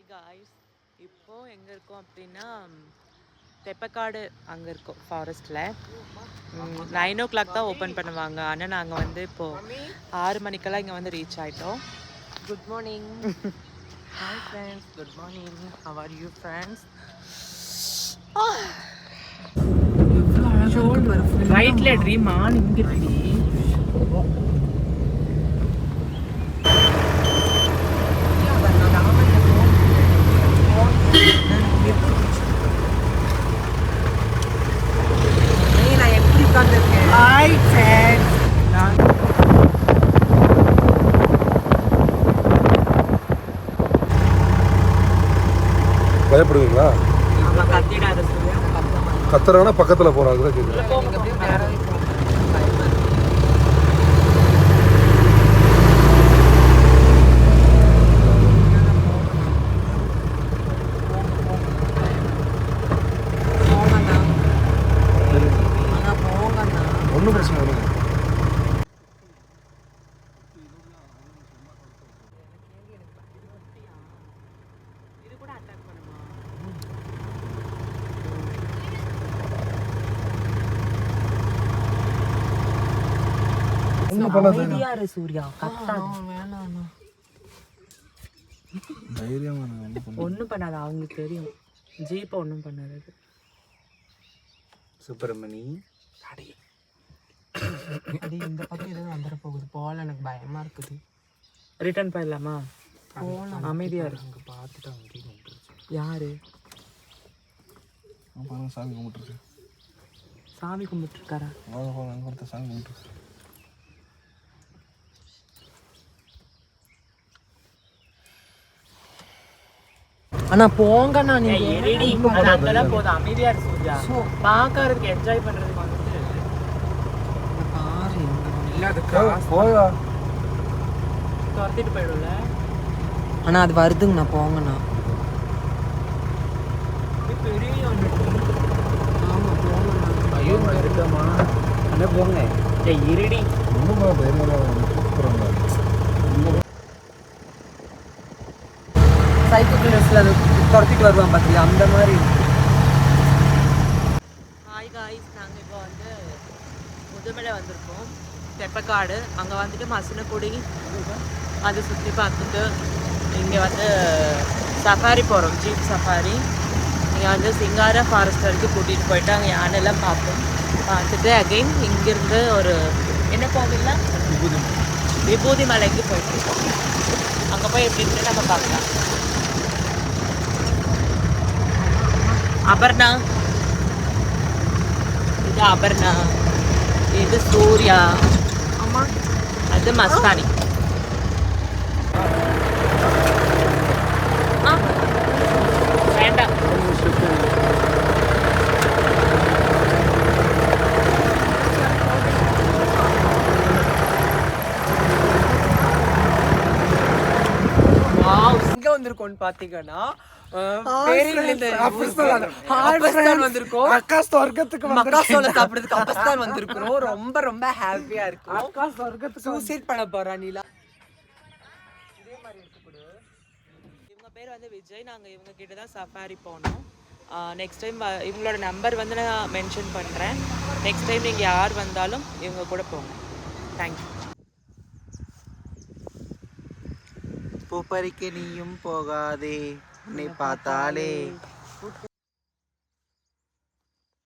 Hi guys, இப்போ எங்கே இருக்கோம் அப்படின்னா தெப்பக்காடு அங்கே இருக்கோம் ஃபாரஸ்ட்டில். 9 o'clock தான் ஓப்பன் பண்ணுவாங்க. ஆனால் நாங்கள் வந்து இப்போது 6 மணிக்கெல்லாம் இங்கே வந்து ரீச் ஆகிட்டோம். Good morning. Hi friends, good morning. How are you friends? ரைட்டில் எட்ரி மான் இங்கே இருக்கு. நான் எப்படி உட்காந்துருக்கேன்? ஹாய் ஃப்ரெண்ட்ஸ், பயப்படுவீங்களா? நம்ம கத்திடாத சூர்யா. கத்துறாங்கன்னா பக்கத்தில் போகிறாங்க கேட்குறேன். ஒன்றும் பிரச்சனை இல்லை. இது கூட அட்டாக் பண்ணுமா? ஒன்றும் பண்ணாது. அமைதியா இரு சூர்யா, கத்தாத. வேணாம், தைரியமாக ஒன்றும் பண்ணாது, அவங்களுக்கு தெரியும். ஜீப்பை ஒன்றும் பண்ணாது. சுப்பிரமணி அடி இந்த பக்கம் ஏதாவது வந்துட போகுது போல, எனக்கு பயமா இருக்குது. ரிட்டர்ன் போயிடலாமா? போலாம், அமைதியா இருக்கு. அங்கே பார்த்துட்டு அங்கேயும் யாரு சாமி கும்பிட்டுருக்கு. சாமி கும்பிட்டுருக்காரா? அங்கே ஒருத்தர் சாமி கும்பிட்டுருக்கு. ஆனா போங்கண்ணா நீங்க. அங்கதான் போதும், அமைதியா இருக்கு சூர்யா. பார்க்கறதுக்கு என்ஜாய் பண்றதுக்கு வந்துட்டு பாரு இல்லாத போயா துரத்திட்டு போயிடும்ல. ஆனா அது வருதுங்கண்ணா, போங்கண்ணா. பெரிய ஆமா போங்கண்ணா. ஐயோ இருக்கமா அண்ணா போங்க. இருடி ஒன்றும் தைரியமாக சைக்கிள் ரேஸ்ல துரத்திட்டு வருவான் பார்த்தியா, அந்த மாதிரி. ஹாய் காய்ஸ், நாங்கள் இப்போ வந்து முதுமலை வந்திருக்கோம், தெப்பக்காடு. அங்கே வந்துட்டு மசனக்குடி அதை சுற்றி பார்த்துட்டு இங்கே வந்து சஃபாரி போகிறோம், ஜீப் சஃபாரி. இங்கே வந்து சிங்காரா ஃபாரஸ்ட் வரைக்கும் கூட்டிகிட்டு போயிட்டு அங்கே யானையெல்லாம் பார்ப்போம். பார்த்துட்டு அகைன் இங்கேருந்து ஒரு என்ன கோவில்னா விபூதி மலைக்கு போயிட்டு அங்கே போய் எப்படின்னு நம்ம பார்க்கலாம். அபர்ணா, இது அபர்ணா, இது சூர்யா, ஆமா அது மஸ்தானி. வேண்டாம், இங்க வந்திருக்கோம்னு பாத்தீங்கன்னா வந்திருக்கிறோம். ரொம்ப ரொம்ப ஹாப்பியா இருக்கும். சூசைட் பண்ண போறா நீலா. இவங்க பேர் வந்து விஜய். நாங்கள் இவங்க கிட்ட தான் சஃபாரி போனோம். நெக்ஸ்ட் டைம் இவங்களோட நம்பர் வந்து நான் மென்ஷன் பண்ணுறேன். நெக்ஸ்ட் டைம் நீங்கள் யார் வந்தாலும் இவங்க கூட போங்க. தேங்க்யூ. பூப்பறிக்க நீயும் போகாதே, உன்னை பார்த்தாலே